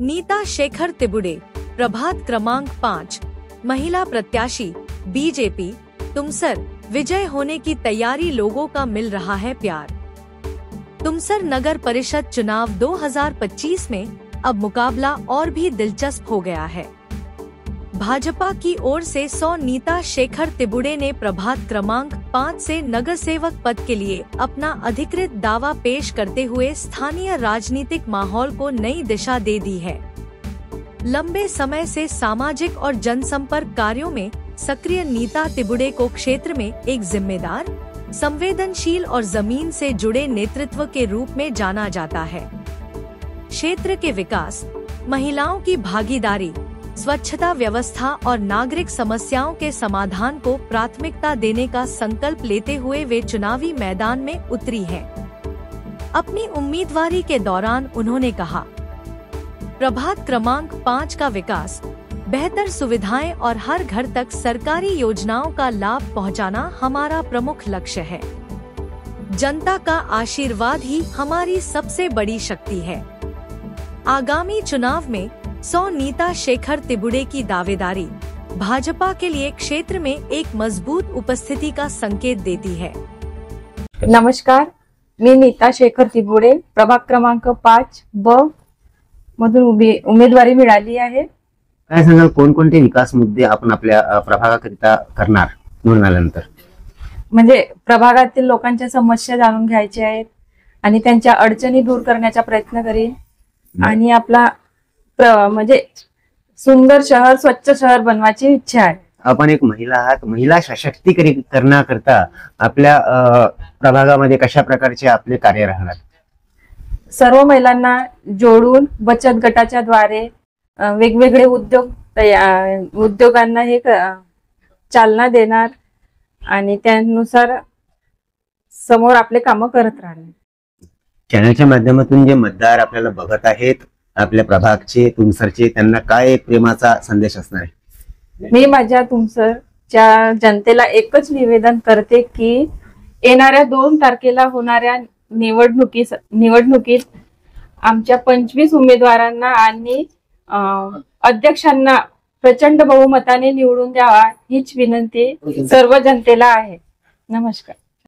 नीता शेखर तिबुडे, प्रभात क्रमांक 5, महिला प्रत्याशी, बीजेपी, तुमसर। विजय होने की तैयारी, लोगों का मिल रहा है प्यार। तुमसर नगर परिषद चुनाव 2025 में अब मुकाबला और भी दिलचस्प हो गया है। भाजपा की ओर से 100 नीता शेखर तिबुडे ने प्रभात क्रमांक 5 से नगर सेवक पद के लिए अपना अधिकृत दावा पेश करते हुए स्थानीय राजनीतिक माहौल को नई दिशा दे दी है। लंबे समय से सामाजिक और जनसंपर्क कार्यों में सक्रिय नीता तिबुडे को क्षेत्र में एक जिम्मेदार, संवेदनशील और जमीन से जुड़े नेतृत्व के रूप में जाना जाता है। क्षेत्र के विकास, महिलाओं की भागीदारी, स्वच्छता व्यवस्था और नागरिक समस्याओं के समाधान को प्राथमिकता देने का संकल्प लेते हुए वे चुनावी मैदान में उतरी हैं। अपनी उम्मीदवारी के दौरान उन्होंने कहा, प्रभात क्रमांक 5 का विकास, बेहतर सुविधाएं और हर घर तक सरकारी योजनाओं का लाभ पहुंचाना हमारा प्रमुख लक्ष्य है। जनता का आशीर्वाद ही हमारी सबसे बड़ी शक्ति है। आगामी चुनाव में 100 नीता शेखर तिबुडे की दावेदारी भाजपा के लिए क्षेत्र में एक मजबूत उपस्थिति का संकेत देती है। नमस्कार, मी नीता शेखर तिबुडे, प्रभाग क्रमांक 5 ब मधून उमेदवारी मिळाली आहे। काय सांगाल, कोणकोणते विकास मुद्दे आपण आपल्या प्रभागाकरिता करणार निवडून आल्यानंतर? म्हणजे प्रभागातील लोकांच्या समस्या जाणून घ्यायच्या आहेत आणि त्यांच्या अडचणी दूर करण्याचा प्रयत्न करेन आणि आपला म्हणजे सुंदर शहर, स्वच्छ शहर बनवायची इच्छा आहे। आपण एक महिला आहात, महिला सशक्तीकरणाकरता आपल्या प्रभागामध्ये कशा प्रकारचे आपले कार्य राहणार? सर्व महिलांना जोडून बचत गटाच्या द्वारे वेगवेगळे उद्योगांना हे चालना देणार आणि त्यानुसार समोर आपले काम करत राहणार। चॅनलच्या माध्यमातून जे मतदार आपल्याला बघत आहेत, आपल्या प्रभागचे, तुमसरचे, त्यांना काय एक प्रेमाचा संदेश असणार आहे? मी माझ्या तुमसरच्या जनतेला एकच निवेदन करते की येणाऱ्या 2 तारखेला होणाऱ्या निवडणुकीत आमच्या 25 उमेदवारांना आणि अध्यक्षांना प्रचंड बहुमताने निवडून द्यावा हीच विनंती सर्व जनतेला आहे। नमस्कार।